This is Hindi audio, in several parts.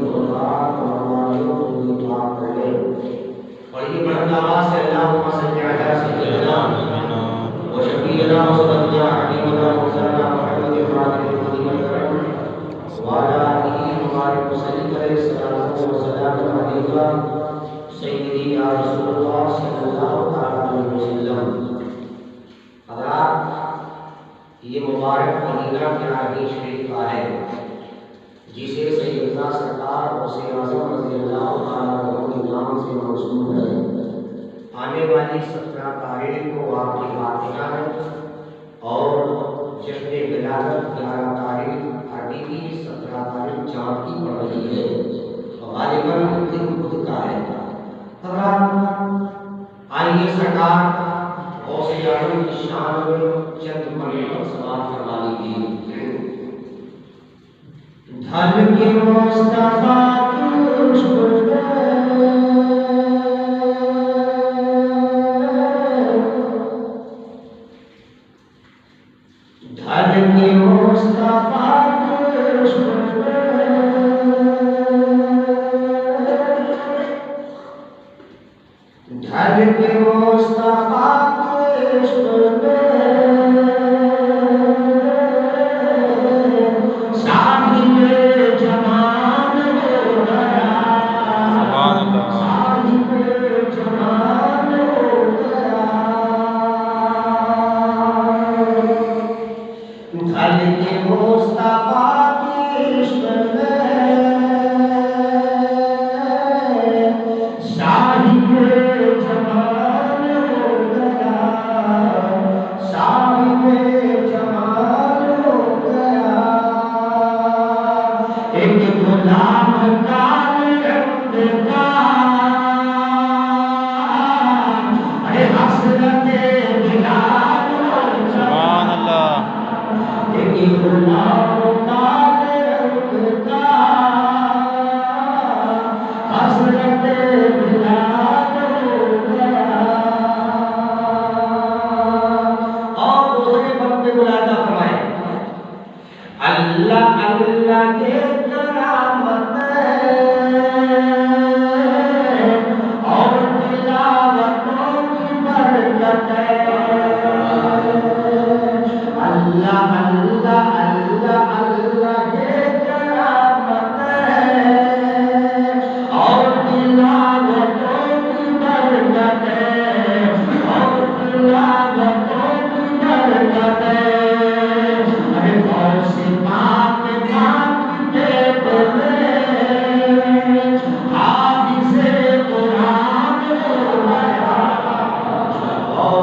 मुलाकात और हमारे की दुआ करें और ये बढ़ता आवाज से अल्लाहुम्मा सल्ली अला सय्यिदना व शफीना व सल्लल्लाहु अलैहि व सल्लम मुहम्मद फातिह मदीना करम वाला आलिहि मुबारक सल्लल्लाहु अलैहि व सल्लम अलैका सय्यदी या रसूलुल्लाह सल्लल्लाहु अलैहि वसल्लम। हज़रात, ये मुबारक महीना क्या ही शरीफ का है जिसे सैयदना सरकार गौसे आज़म रज़ी अल्लाह तआला अन्हु के नाम से मौसूल है। आने वाली 17 तारीख को आपकी फातिहा है और जश्न विलादत 11 तारीख अरबी की 17 तारीख चाँद की पड़ रही है और गालिबन दिन बुध का है। आइए सरकार गौसे आज़म की शान में चंद मंत्र सवाल फरमा लीजिए। धन के मुस्तफा धन के मुस्तफा धन के मुस्तफा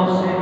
से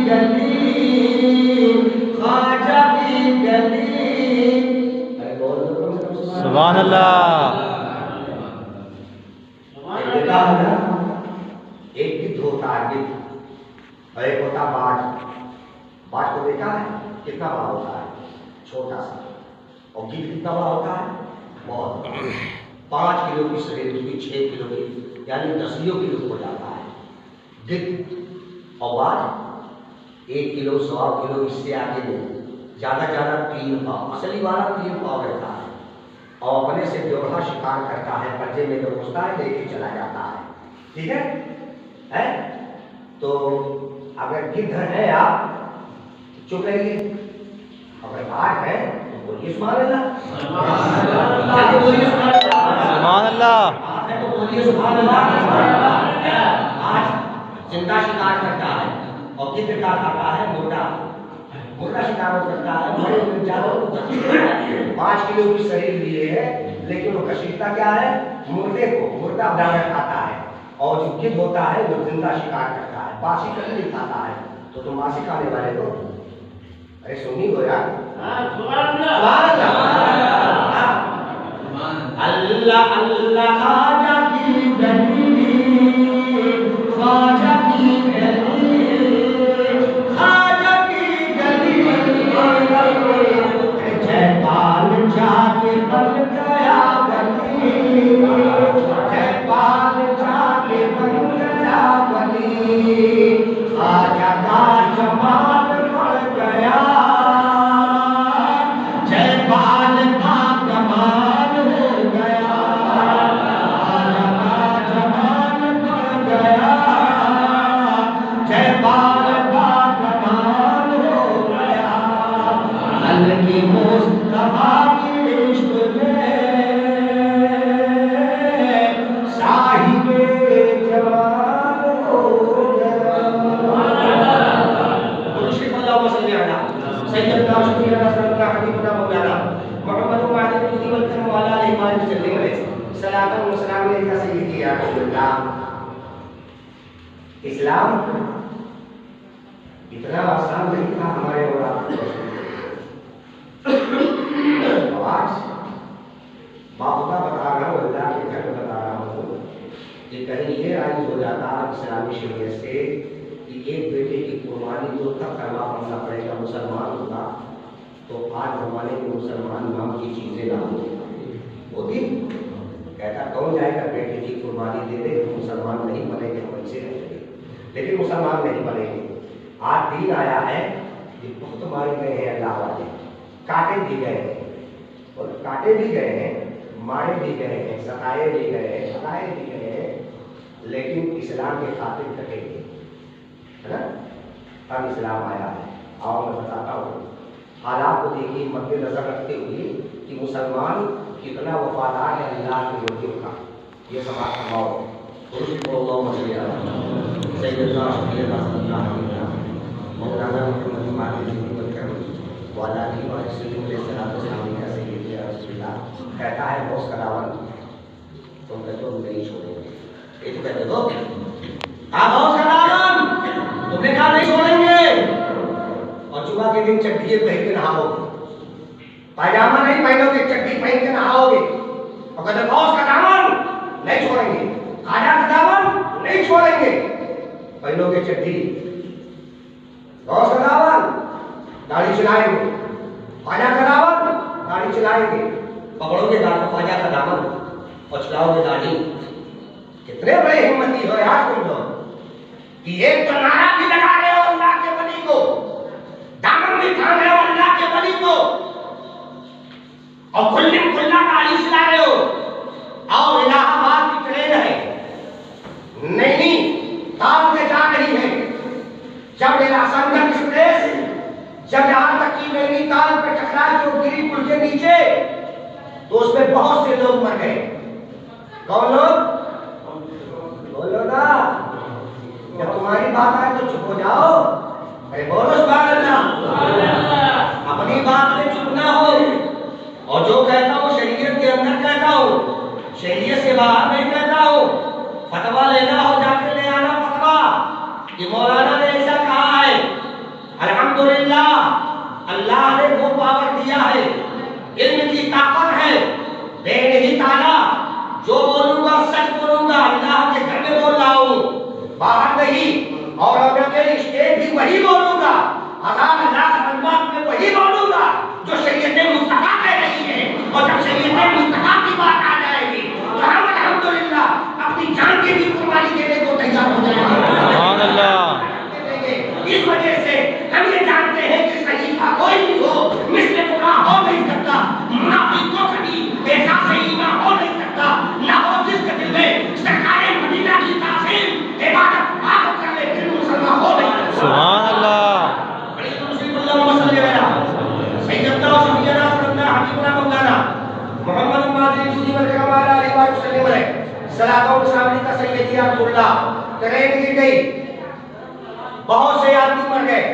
गली, ख्वाजा की गली। अरे बोल सुभान अल्लाह। देखा है ना, एक गिद्ध होता है, गिद्ध, और एक होता बाज। बाज को देखा है कितना बड़ा होता है, छोटा सा, और गिद्ध कितना बड़ा होता है, बहुत। 5 किलो की शरीर उसकी 6 किलो की, यानी 10 किलो हो जाता है गिद्ध। और बाज 1 किलो 1.25 किलो, इससे आगे नहीं, ज्यादा ज्यादा 3 पाव, असली वाला 3 पाव रहता है। और अपने से बेवहा शिकार करता है, पर्जे में तो घुसता है, लेके चला जाता है। ठीक है? तो अगर गिद्ध है आप चुप रहिए, अगर बाघ है तो बोलिए सुभान अल्लाह, बोलिए सुभान अल्लाह। तो बोलिए सुभान अल्लाह। आज जिंदा शिकार करता है और गिद्ध का खाता है मुर्दा, मुर्दा शिकार करता है, बड़े जानवर 5 किलो की शरीर लिए है, लेकिन वो घसीटता क्या है, मुर्दे को, मुर्दा जानवर खाता है। और जो गिद्ध होता है वो जिंदा शिकार करता है, बासी कभी नहीं खाता है। तो तुम बासी खाने वाले हो, अरे सुनी हो यार, अल्लाह अल्लाह ख्वाजा की गली, ख्वाजा की गली, ख्वाजा की गली। जयपाल जाके बन गया गली, जयपाल जाके बन गया गली, ख्वाजा का जमाल बढ़ गया, जयपाल का कमाल हो गया, ख्वाजा का जमाल बढ़ गया, जयपाल का कमाल हो गया। हल्की मुस्तफा की इश्क में साहिबे जमाल हो गया। सल्लल्लाहु सैयदना शफीअना सल्लल्लाहु हबीबना मौलाना मोहम्मद वाली वसल्लम वाला अलैहि वसल्लम सलातन व सलाम अलैका सय्यदी या रसूलल्लाह। इस्लाम इतना आसान नहीं था हमारे और आपके। आज बापुदा बता रहा हूँ, अल्लाह के घर बता रहा हूँ कि कहीं ये राइज हो जाता इस्लामी शरीयत से कि एक बेटे की कुर्बानी जो तब करवा करना पड़ेगा मुसलमान होगा, तो आज जमाने में मुसलमान नाम की चीजें ना होती। कहता कौन जाएगा बेटे की कुर्बानी दे दे, मुसलमान नहीं बनेंगे, हम ऐसे रहेंगे, लेकिन मुसलमान नहीं बनेंगे। आज दिन आया है कि बहुत मारे गए हैं अल्लाह वाले, काटे भी गए हैं, और काटे भी गए हैं, मारे भी गए हैं, सताए भी गए हैं, सताए भी गए हैं, लेकिन इस्लाम के खातिर कटेंगे, है ना? अब इस्लाम आया है। आओ मैं बताता हूँ, हालात को देखिए मद्देनजर रखते हुए कि मुसलमान कितना वफादार है अल्लाह के लोगों का, ये समाज समाओ। मौलाना कहता है बॉस करावन, तुम कहते हो नहीं छोड़ेंगे, ये तो कहते हो बॉस करावन तुमने कहा नहीं छोड़ेंगे, और जुमा के दिन चड्डी पहन के नहाओगे, पायजामा नहीं पहनोगे, चड्डी पहन के नहाओगे, और कहते बॉस करावन नहीं छोड़ेंगे, खाजा का दामन नहीं छोड़ेंगे, पहनोगे चड्डी, बॉस करावन दाढ़ी चलाएंगे, ख्वाजा का दामन दाढ़ी चलाएंगे, पकड़ोगे ख्वाजा का दामन और चलाओगे दाढ़ी। कितने बड़े हिम्मती हो यार तुम लोग कि एक तो नारा भी लगा रहे हो अल्लाह के वली को, दामन भी थाम रहे हो अल्लाह के वली को, और खुल्ला दाढ़ी चला रहे हो। और इलाहाबाद की ट्रेन है, नहीं ताल में जा रही है, जब संगम एक्सप्रेस जब यहां तक की नैनीताल पे टकराई जो गिरी पुल के नीचे, तो उसमें बहुत से लोग मर गए। कौन लोग? बोलो ना, जब तुम्हारी बात आए तो चुप हो जाओ, अरे बोलो सुभान अल्लाह, अपनी बात में चुप ना हो, और जो कहता हूं शरीयत के अंदर कहता हूं, शरीयत से बाहर नहीं कहता हूं। फतवा लेना हो जाके ले आना फतवा कि मौलाना ने ऐसा कहा है, अल्हम्दुलिल्लाह, अल्लाह ने वो पावर दिया है, इल्म की ताकत है। बेनही ताला जो बोलूंगा सच बोलूंगा, अल्लाह के घर में बोल रहा हूँ, बाहर नहीं। और अगर मेरी स्टेज भी वही बोलूंगा, हजार लाख अल्फाज में वही बोलूंगा जो शरीयत मुस्तफा कह रही है। और जब शरीयत मुस्तफा की बात आ जाएगी तो हम अल्हम्दुलिल्लाह अपनी जान की भी कुर्बानी देने को तैयार हो जाएंगे। सुभान अल्लाह। इस वजह से हम ये जानते हैं कि सहीफा कोई भी हो, मिस्र पूरा हो नहीं सकता, मुनाफिक को कभी ऐसा सहीफा हो नहीं सकता, ना हो जिसके दिल में सरकारे मदीना की तासीम इबादत कर ले, फिर मुसलमान हो नहीं सकता। सुभान अल्लाह। बड़ी मुसीबत अल्लाह मसल्ले वाला सैयदना शफीना सल्लल्लाहु हबीबना मौलाना मोहम्मद मादी जुदी वरकमाला अलैहि वसल्लम सलातो सामने का सैयदी अब्दुल्ला ट्रेन गिर गई, बहुत से आदमी मर गए,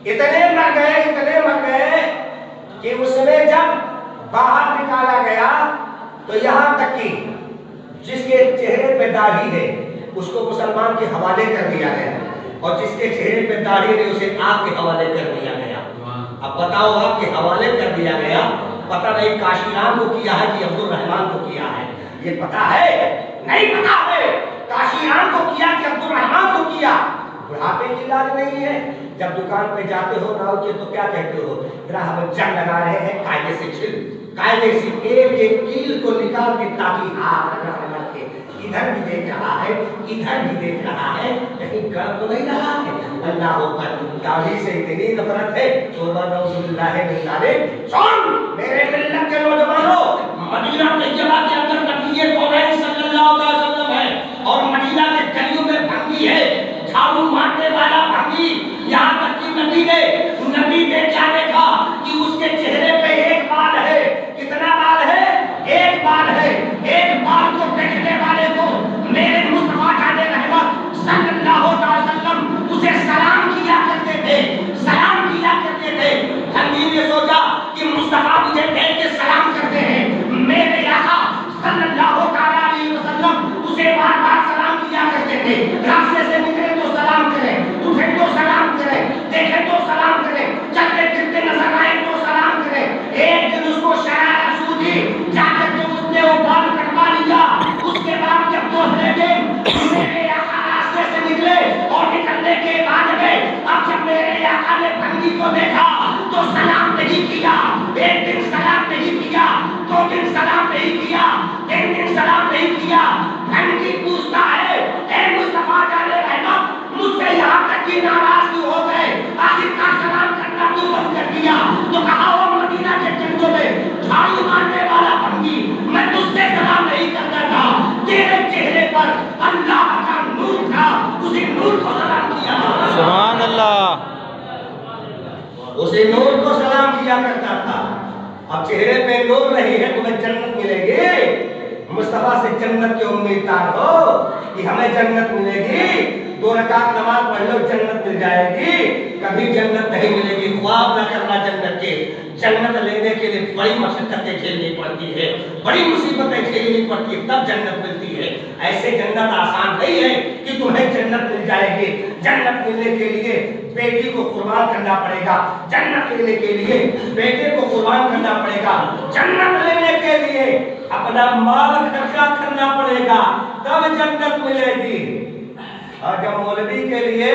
इतने मर गए कि उसमें जब बाहर निकाला गया तो यहाँ तक कि जिसके चेहरे पे दाढ़ी है उसको मुसलमान के हवाले कर दिया गया, और जिसके चेहरे पे दाढ़ी नहीं उसे आग के हवाले कर दिया गया। अब बताओ, आग के हवाले कर दिया गया, पता नहीं काशीराम को किया है कि अब्दुल रहमान को किया है, ये पता है नहीं पता है, काशीराम को किया कि अब्दुल रहमान को किया। बुढ़ापे की इलाज नहीं है, जब दुकान पे जाते हो नाव के तो क्या कहते हो, हम जंग लगा रहे हैं, कायदे से छिल, कायदे से एक एक कील को निकाल के ताकि हाथ रखे, इधर भी देख रहा है, इधर भी देख रहा है, कहीं गर्म तो नहीं रहा है। अल्लाह पर दाढ़ी से इतनी नफरत है, तौबा नऊजुबिल्लाह मिन ज़ालिक। सुन मेरे मिल्लत के नौजवानों, मदीना तैयबा के अंदर नबी कौनैन सल्लल्लाहु अलैहि वसल्लम है, और मदीना के गलियों में भंगी है, झाड़ू मारने वाला भंगी। यहाँ तक कि नबी ने क्या देखा कि उसके चेहरे पे एक बाल है। कितना बाल है? एक बाल है। एक बाल को देखने वाले को मेरे मुस्तफा जाने रहमत सल्लल्लाहु अलैहि वसल्लम उसे सलाम किया करते थे, सलाम किया करते थे। नबी ने सोचा कि मुस्तफा मुझे देख के सलाम करते हैं, मेरे आका सल्लल्लाहु अलैहि वसल्लम उसे बार-बार सलाम किया करते थे। रास्ते से निकले तो सलाम करें, उठे तो सलाम करें, देखे तो सलाम करें, चलते फिरते नजर आए तो सलाम करें। एक दिन उसको शरारत सूझी, जाकर के उसने वो बाल कटवा लिया। उसके बाद जब दूसरे दिन मेरे आका रास्ते से निकले और निकलने के बाद में अब जब मेरे आका ने भंगी को देखा तो सलाम नहीं किया। एक दिन सलाम नहीं किया, 2 दिन सलाम नहीं किया, 3 दिन सलाम नहीं किया। भंगी पूछता है, ए मुस्तफा जाने रहमत, मुझसे यहाँ तक की नाराजगी हो गए, आखिरकार सलाम करना क्यों बंद कर दिया? तो कहा, वो मदीना के जंगलों में झाड़ू मारने वाला भंगी, मैं तुझसे सलाम नहीं करता था, तेरे चेहरे पर अल्लाह का नूर था, उसी नूर को सलाम किया। सुभान अल्लाह। उसी नूर को सलाम किया करता था। अब चेहरे पे नूर नहीं है, तुम्हें जन्नत मिलेगी? मुस्तफा से जन्नत की उम्मीददार हो कि हमें जन्नत मिलेगी, 2 रकात नमाज पढ़ लो जन्नत मिल जाएगी, कभी जन्नत नहीं मिलेगी। ख्वाब न करना जन्नत के। जन्नत लेने के लिए बड़ी मशक्कतें झेलनी पड़ती है, बड़ी मुसीबतें झेलनी पड़ती है, तब जन्नत मिलती है। ऐसे जन्नत आसान नहीं है कि तुम्हें जन्नत मिल जाएगी। जन्नत मिलने के लिए बेटी को कुर्बान करना पड़ेगा, जन्नत लेने के लिए बेटे को कुर्बान करना पड़ेगा, जन्नत लेने के लिए अपना माल खर्चा करना पड़ेगा, तब जन्नत मिलेगी। और जब मौलवी के लिए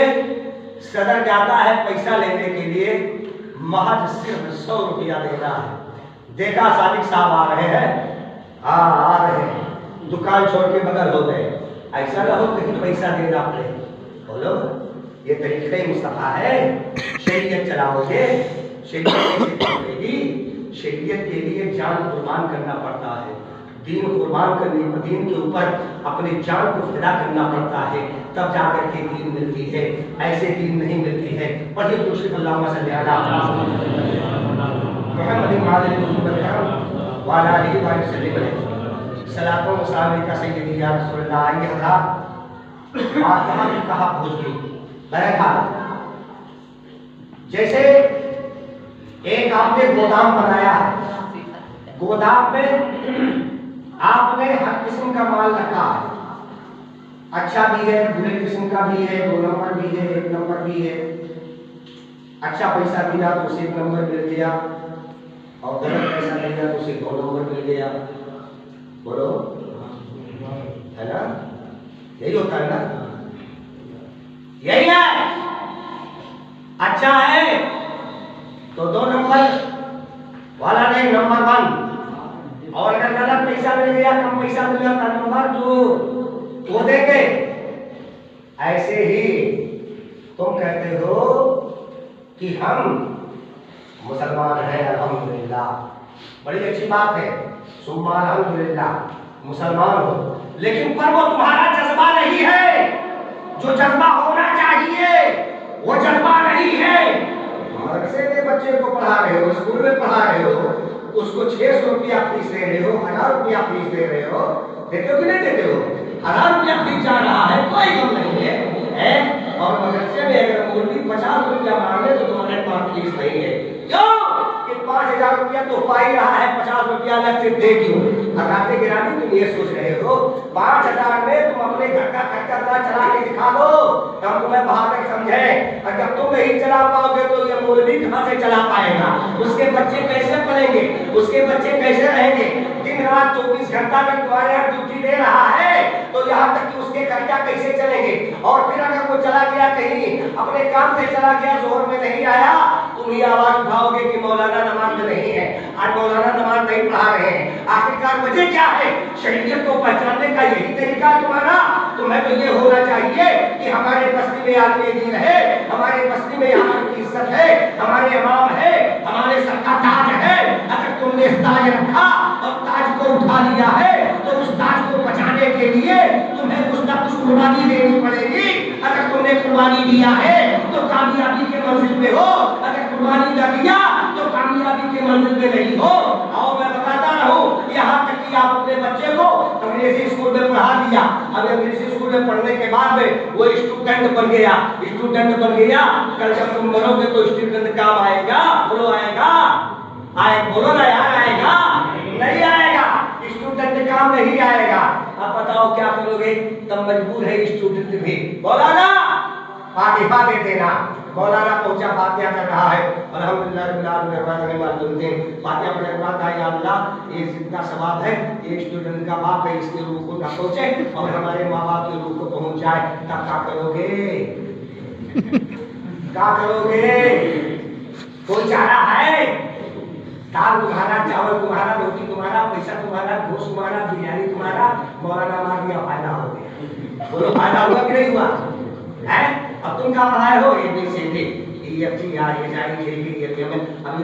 सदर जाता है पैसा लेने के लिए, महज सिर्फ 100 रुपया देना है। देखा सादिक साहब आ रहे हैं, आ रहे हैं, दुकान छोड़ के बगल हो गए, ऐसा ना हो कहीं पैसा देना पड़े। बोलो, ये तरीक़े मुस्तफा है। शरीयत चलाओगे, शरीयत चलेगी, शरीयत के लिए जान कुर्बान करना पड़ता है, दीन कुर्बान करने, दीन के ऊपर अपने जान को फिदा करना पड़ता है, तब जाकर के दीन मिलती है, ऐसे दीन नहीं मिलती है। पढ़िए दूसरी अल्लाहुम्मा सल्ली अला मुहम्मद वाला अलैहि वसल्लम सलातो व सलाम का सय्यदी या रसूलल्लाह। ये हज़रात बात कहाँ की कहा पहुँच गई। बहरहाल जैसे एक आपने गोदाम बनाया है, गोदाम में आपने हर किस्म का माल रखा है, अच्छा भी है, बुरे किस्म का भी है, 2 नंबर भी है, 1 नंबर भी है। अच्छा पैसा दिया तो उसे 1 नंबर मिल गया, और गलत पैसा दिया तो उसे 2 नंबर मिल गया। बोलो, है ना? यही होता है ना? यही है। अच्छा है तो 2 नंबर वाला नहीं, नंबर 1। और अगर गलत पैसा मिल गया, कम पैसा मिल गया, नंबर 2 वो देंगे। ऐसे ही तुम कहते हो कि हम मुसलमान हैं, अल्हम्दुलिल्लाह, बड़ी अच्छी बात है, सुम्मा अल्हम्दुलिल्लाह मुसलमान हो, लेकिन पर वो तुम्हारा जज्बा नहीं है, जो जज्बा होना चाहिए वो जज्बा नहीं है। मदरसे के बच्चे को पढ़ा रहे हो, स्कूल में पढ़ा रहे हो, उसको 600 रुपया फीस दे रहे हो, 1000 रुपया फीस दे रहे हो, देते हो कि नहीं देते हो? 1000 रुपया फीस जा रहा है, कोई गम नहीं है, और मदरसे में अगर मुर्गी 50 रुपया मांगे तो तुम्हारे पास फीस नहीं है। क्यों? कि 5000 रुपया तो पा ही रहा है, 50 रुपया अलग से दे क्यों? अगाते गिरानी तुम ये सोच रहे हो 5000 में तुम अपने घर का खर्चा चला के दिखा दो, हम तुम्हें बहादुर समझे। और जब तुम नहीं चला पाओगे तो ये मौलवी कहां से चला पाएगा? उसके बच्चे कैसे पढ़ेंगे? उसके बच्चे कैसे रहेंगे? दिन रात 24 घंटा में तुम्हारे यहाँ ड्यूटी दे रहा है, तो यहाँ तक कि उसके खर्चा कैसे चलेंगे? और फिर अगर वो चला गया कहीं अपने काम से चला गया, जोर में नहीं आया, तुम ही आवाज उठाओगे कि मौलाना नमाज में नहीं है, आज मौलाना नमाज नहीं पढ़ा रहे हैं। आखिरकार वजह क्या है? शरीयत को पहचानने का यही तरीका है तुम्हारा? तुम्हें तो ये होना चाहिए कि हमारे बस्ती में आदमी दीन है, हमारे बस्ती में यहाँ की इज्जत है, हमारे इमाम है, हमारे सर का ताज है। अगर तुमने ताज रखा और ताज को उठा लिया है तो उस ताज को बचाने के लिए तुम्हें कुछ ना कुछ कुर्बानी देनी पड़ेगी। अगर तुमने कुर्बानी दिया है तो कामयाबी के मंजिल में हो, अगर कुर्बानी न दिया तो कामयाबी के मंजिल में नहीं हो। और मैं बताता रहूं, यहाँ तक कि आप अपने बच्चे को अंग्रेजी स्कूल में पढ़ा दिया, अब अंग्रेजी स्कूल में पढ़ने के बाद में वो स्टूडेंट बन गया, स्टूडेंट बन गया, कल जब तुम मरोगे तो स्टूडेंट काम आएगा? बोलो आएगा? आए बोलो ना यार, आएगा? नहीं आएगा, स्टूडेंट काम नहीं आएगा। अब बताओ क्या करोगे? तब मजबूर है स्टूडेंट भी। बोला ना फातिहा दे देना। मौलाना पहुंचा, फातिहा कर रहा है, अल्हम्दुलिल्लाह रब्बिल आलमीन, फातिहा पढ़ने के बाद या अल्लाह ये जितना सवाब है एक स्टूडेंट का बाप है, इसके रूह को ना पहुंचे और हमारे माँ बाप की रूह को पहुंच जाए, तब क्या करोगे? क्या करोगे? कोई चारा है? दाल तुम्हारा, चावल तुम्हारा, रोटी तुम्हारा, पैसा तुम्हारा, गोश्त तुम्हारा, बिरयानी तुम्हारा, मौलाना मार दिया, फायदा हो गया। बोलो फायदा हुआ कि नहीं हुआ? है? अब तुम क्या पढ़ाए हो? ABCD अभी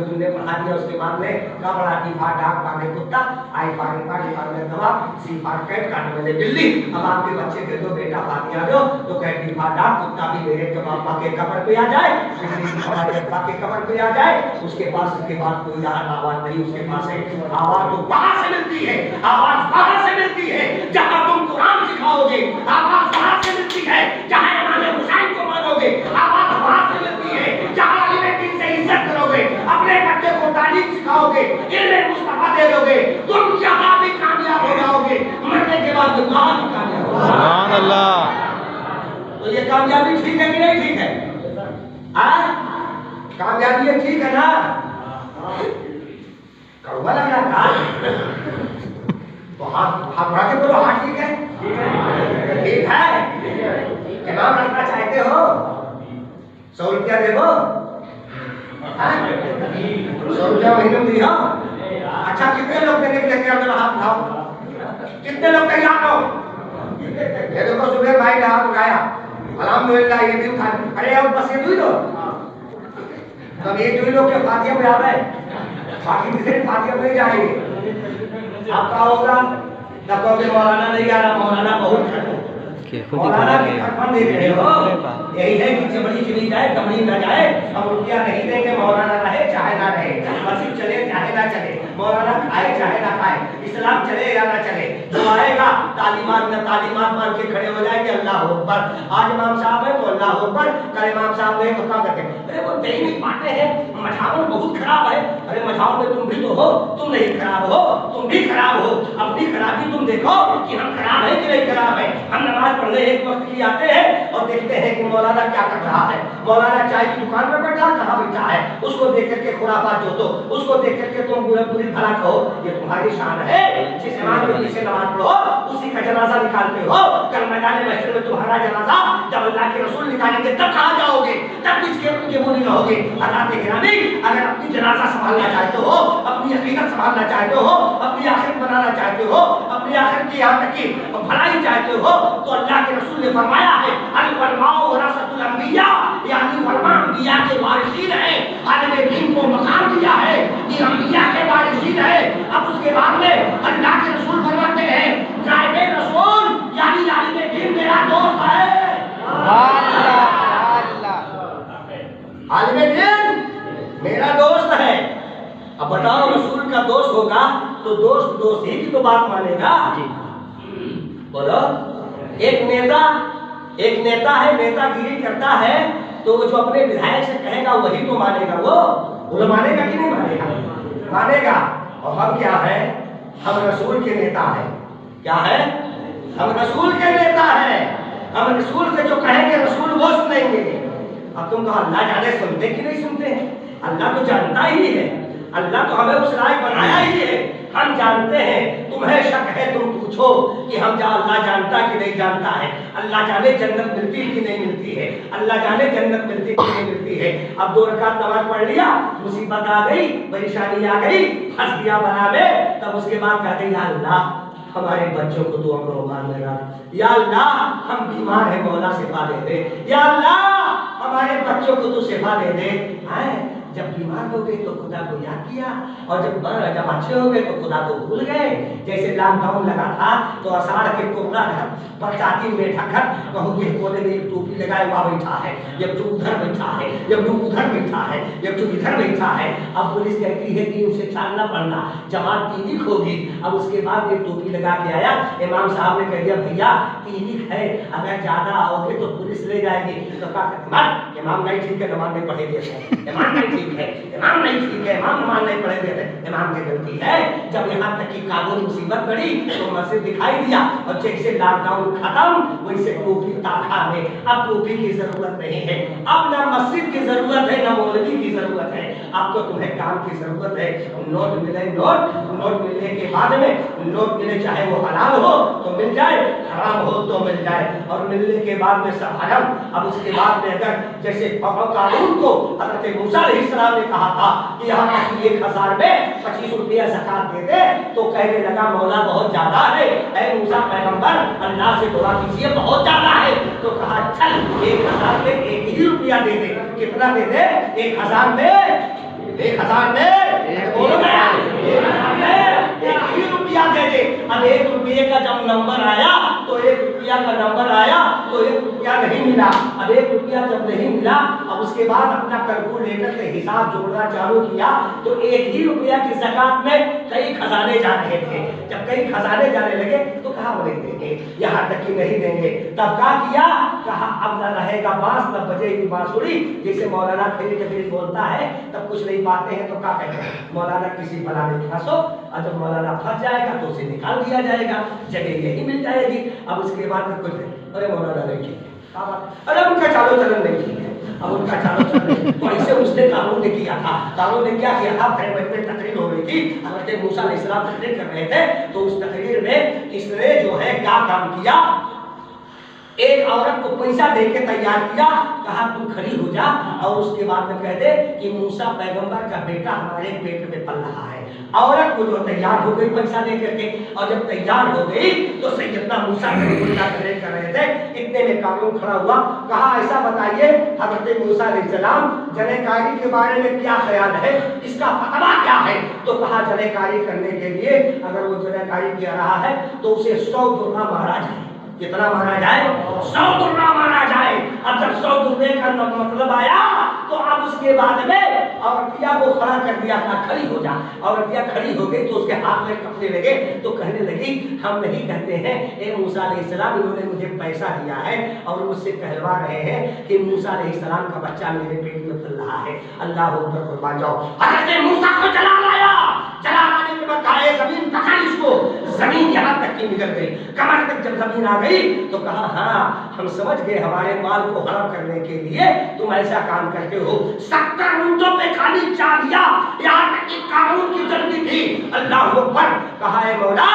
तुमने पढ़ा दिया, उसके बाद में क्या पढ़ा? डी फॉर डॉग, पाने कुत्ता, आई फॉर दवा, सी फॉर कैट, काटने वाले बिल्ली। अब आपके बच्चे के दो बेटा फातिहा दो तो कहे डी फॉर डॉग, कुत्ता भी मेरे पापा के कब्र पे आ जाए, बिल्ली भी हमारे पापा के कब्र पे आ जाए। उसके बाद कोई आवाज नहीं, उसके पास है आवाज तो बाहर से मिलती है, आवाज बाहर से मिलती है, जहां तुम कुरान सिखाओगे, आवाज बाहर से मिलती है, जहां इमाम हुसैन को मानोगे, आवाज बाहर से मिलती है, जहां अली दिन से इज्जत करोगे, अपने बच्चे को तालीम सिखाओगे, इल्म मुस्तफा दे दोगे, तुम जहां भी कामयाब हो जाओगे, मरने के बाद वहां भी कामयाब हो जाओगे। सुभान अल्लाह। तो ये कामयाबी ठीक है कि नहीं ठीक है? कामयाबी ये ठीक है ना? कड़वा लग रहा था तो हाथ बढ़ा के बोलो हाँ ठीक है, ठीक है। इमाम रखना चाहते हो? 100 रुपया दे दो, 100 रुपया महीने में दिया। अच्छा कितने लोग देने के लिए तैयार हो? हाथ उठाओ, कितने लोग तैयार हो? ये देखो सुबह भाई ने हाथ उठाया, अल्हम्दुलिल्लाह ये भी उठा। अरे अब बस ये 2 लोग, तब ये 2 लोग के फातिहा में आ रहे, बाकी किसी फातिहा में नहीं जाएंगे। आपका होगा तब कहोगे मौलाना नहीं आ रहा, मौलाना बहुत मौलाना के खटपन दे रहे हो। यही है कि चमड़ी चली जाए कमड़ी न जाए, हम रुपया नहीं देंगे, मौलाना रहे चाहे ना रहे, मस्जिद चले चाहे ना चले, मौलाना खाए चाहे ना खाए, इस्लाम चले या ना चले, जो आएगा तालीमात न तालीमात मान के खड़े हो जाएंगे, अल्लाह अकबर। आज इमाम साहब है तो अल्लाह अकबर, कल इमाम साहब नहीं तो क्या कहते हैं? अरे वो दैनिक बातें हैं, मझावन बहुत खराब है। अरे मझावन में तुम भी तो हो, तुम नहीं खराब हो, तुम भी खराब हो। अपनी खराबी तुम देखो कि हम खराब है कि नहीं खराब है। हम नमाज पढ़ने एक वक्त की आते हैं और देखते हैं कि मौलाना क्या कर रहा रहा है। मौलाना चाय की दुकान में बैठा, कहाँ बैठा है, उसको देख करके खुराफात जो, तो उसको देख करके तुम बुरी भला कहो, ये तुम्हारी शान है। जिस इमाम के पीछे नमाज पढ़ो उसी का जनाजा निकालते हो। कल मैदान महशर में तुम्हारा जनाजा जब अल्लाह के रसूल निकालेंगे तब कहाँ जाओगे, तब किसके उनके बोली रहोगे। अल्लाह के गिरामी, अगर अपनी जनाजा संभालना चाहते हो, अपनी हकीकत संभालना चाहते हो, अपनी आखिरत बनाना चाहते हो, अपनी आखिरत की यहाँ तक की भलाई चाहते हो, तो अल्लाह के रसूल ने फरमाया है अल उलमाउ वरासतुल अंबिया, यानी उलमा अंबिया के वारिसीन है। आलिम दीन को मकाम दिया है कि अंबिया के वारिसीन है। अब उसके बाद में अल्लाह के रसूल फरमाते हैं नाइबे रसूल यानी आलिम दीन मेरा दोस्त है। आलिम दीन मेरा दोस्त है। अब बताओ, रसूल का दोस्त होगा तो दोस्त ही की तो बात मानेगा। बोलो, एक नेता है, नेतागिरी करता है, तो जो अपने विधायक से कहेगा वही तो मानेगा। वो मानेगा कि नहीं मानेगा? मानेगा। और हम क्या है? हम रसूल के नेता है। क्या है? हम रसूल के नेता है। हम रसूल से जो कहेंगे रसूल वो सुनेंगे। अब तुम कहो अल्लाह जाने सुनते कि नहीं सुनते हैं? अल्लाह तो जानता ही है। अल्लाह तो हमें उस लायक बनाया ही है। हम जानते हैं। तुम्हें शक है, तुम पूछो कि अल्लाह जानता कि नहीं जानता है। अल्लाह जाने जन्नत मिलती कि नहीं मिलती है। अल्लाह जाने जन्नत मिलती कि नहीं मिलती है। अब 2 रकात नमाज पढ़ लिया, मुसीबत आ गई, परेशानी आ गई, फंस दिया बला में, तब उसके बाद कहते हैं या अल्लाह हमारे बच्चों को तू अमर मान लेगा। या अल्लाह हम बीमार हैं, मौला शिफा दे दे। या अल्लाह हमारे बच्चों को तू शिफा दे दे। जब बीमार हो गए तो खुदा को याद किया, और जब अच्छे हो गए तो खुदा को भूल गए। जैसे लॉकडाउन लगा था तो आषाढ़ के कोबरा घर बरसाती में ढकर कहूँ के कोने में एक टोपी लगाए हुआ बैठा है, जब जो उधर बैठा है, जब जो उधर बैठा है, जब जो इधर बैठा है। अब पुलिस कहती है कि उसे छानना पड़ना, जमात टीनिक होगी। अब उसके बाद एक टोपी लगा के आया, इमाम साहब ने कह दिया भैया टीनिक है, अगर ज्यादा आओगे तो पुलिस ले जाएगी। तो कहा इमाम नहीं ठीक है, नमाज नहीं पढ़ेंगे, इमाम नहीं ठीक है, इमाम नहीं ठीक है, इमाम नमाज नहीं पढ़ेंगे, इमाम की गलती है। जब यहाँ तक की कानून मुसीबत पड़ी तो मस्जिद दिखाई दिया, और जैसे लॉकडाउन खत्म वैसे टोपी ताखा में। अब टोपी की जरूरत नहीं है, अब ना मस्जिद की जरूरत है, ना मौलवी की जरूरत है। अब तो तुम्हें काम की जरूरत है। नोट मिले, नोट मिलने के बाद में नोट मिले, चाहे वो हलाल हो तो मिल जाए, हराम हो तो मिल जाए, और मिलने के बाद में सब हराम। अब उसके बाद में अगर जैसे कानून को हज़रत मूसा अलैहिस्सलाम ने कहा था कि यहाँ तक 1000 में 25 रुपया ज़कात दे दे, तो कहने लगा मौला बहुत ज्यादा है। ऐ मूसा पैगंबर अल्लाह से दुआ कीजिए, बहुत ज्यादा है। तो कहा चल 1000 में 1 ही रुपया दे दे। कितना दे दे? 1000 में 1000 में बोलो ना, 1000 में 1 ही रुपया दे दे। अब 1 रुपये का जब नंबर आया तो 1 रुपया का नंबर आया तो 1 रुपया नहीं मिला। अब 1 रुपया जब नहीं मिला, अब उसके बाद अपना कैलकुलेटर से हिसाब जोड़ना चालू किया तो 1 ही रुपया की ज़कात में कई खजाने जा रहे थे। जब कई खजाने जाने लगे तो कहा वो नहीं देंगे, यहाँ तक कि नहीं देंगे। तब क्या किया? कहा अब न रहेगा बांस न बजेगी बांसुरी। जैसे मौलाना फिर बोलता है तब कुछ नहीं पाते हैं तो क्या कहते हैं, मौलाना किसी भला में फंसो, और जब मौलाना फंस जाएगा तो उसे निकाल दिया जाएगा, जगह यही मिल जाएगी। अब उसके बाद में कुछ नहीं, अरे मौलाना नहीं ठीक है, अरे उनका चालो चलन नहीं ठीक है, अब उनका चालो चलन तो ऐसे उसने कानून ने किया था। कानून ने क्या किया था? में तकरीर हो रही थी, हज़रत मूसा अलैहिस्सलाम तकरीर कर रहे थे, तो उस तकरीर में इसने जो है क्या काम किया, एक औरत को पैसा देके तैयार किया, कहा तुम खड़ी हो जा, और उसके बाद में कह दे कि मूसा पैगंबर का बेटा हमारे पेट में पल रहा है। औरत को जो तैयार हो गई पैसा दे करके, और जब तैयार हो गई तो सैयदना मूसा कर रहे थे, इतने में कानून खड़ा हुआ। कहा ऐसा बताइए हज़रत मूसा अलैहिस्सलाम जनेकारी के बारे में क्या ख्याल है, इसका फतवा क्या है? तो कहा जनेकारी करने के लिए अगर वो जनेकारी किया रहा है तो उसे 100 दुर्रा मारा जाए। कितना मारा जाए? 100 दुर्रा मारा जाए। अब जब 100 दुर्रे का मतलब आया तो अब उसके बाद में औरतिया को खड़ा कर दिया था, खड़ी हो जा। औरतिया खड़ी हो गई तो उसके हाथ में कपड़े लगे तो कहने लगी हम नहीं कहते हैं ए मूसा अलैहिस्सलाम, इन्होंने मुझे पैसा दिया है और मुझसे कहलवा रहे हैं कि मूसा अलैहिस्सलाम का बच्चा मेरे पेट में पल रहा है। अल्लाह अकबर, कुर्बान जाओ। हज़रत मूसा को जला लाया, जला लाने के बाद कहा जमीन पकड़ इसको। जमीन यहाँ तक की निकल गई, कमर तक जब जमीन आ गई तो कहा हाँ हम समझ गए हमारे माल को हड़प करने के लिए तुम ऐसा काम करते हो। 70 मिनटों पे खाली चाबियां, यहाँ तक कि कानून की जल्दी थी। अल्लाह अकबर, कहा है मौला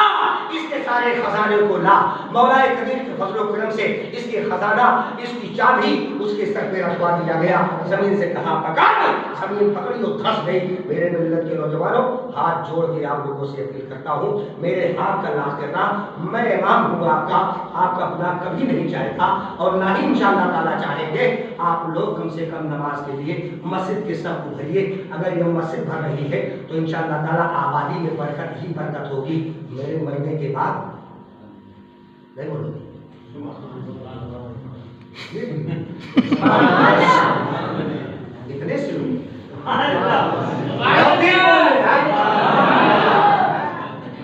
इसके सारे खजाने को ला। मौला कदीर के फजल व करम से इसके खजाना, इसकी चाबी उसके सर पे रखवा दिया गया। जमीन से कहा पकड़, जमीन पकड़ी और धंस गई। मेरे मिल्लत के नौजवानों, हाथ जोड़ के आप लोगों से अपील करता हूँ, मेरे हाथ का नाज करना। मैं इमाम हूँ आपका अपना कभी नहीं चाहता और ना ही इंशाअल्लाह ताला चाहेंगे। आप लोग कम से कम नमाज के लिए मस्जिद के सब को भरिए। अगर यह मस्जिद भर रही है तो इंशाअल्लाह ताला आबादी में बरकत ही बरकत होगी। मेरे मरने के बाद नहीं बोलोगे इतने से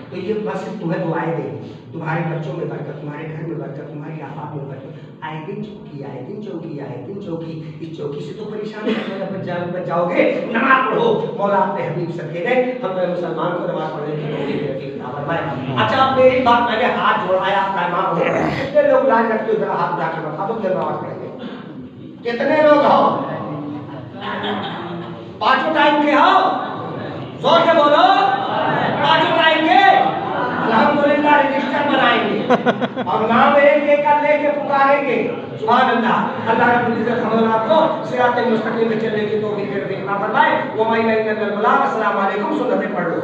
तो ये मस्जिद तुम्हें दुआएं देगी, तुम्हारे बच्चों में बरकत, तुम्हारे घर में बरकत, तुम्हारी आफाक में बरकत। आए दिन चौकी, आए दिन चौकी, आए दिन चौकी। इस चौकी से तो परेशान बच जाओगे। नमाज पढ़ो, मौला अपने हबीब से कह गए हम मुसलमान को नमाज पढ़ने की तौफीक अता फरमाए। अच्छा मेरी बात, मैंने हाथ जोड़ाया, आपका इमाम हो, कितने लोग लाज रखते हो, जरा हाथ उठा के बता दो, क्या नमाज पढ़ेंगे? कितने लोग हो? पांचों टाइम के हो? जोर से बोलो, पांचों टाइम के। अल्हम्दुलिल्लाह रजिस्टर बनाएंगे और नाम एक एक कर लेके पुकारेंगे। सुभान अल्लाह। अल्लाह रब्बुल इज्जत हम आपको सिराते मुस्तकीम पे चलने की तौफीक अता फरमाए। व मा इल्ला अल बलाग। अस्सलाम वालेकुम। सुन्नतें पढ़ लो।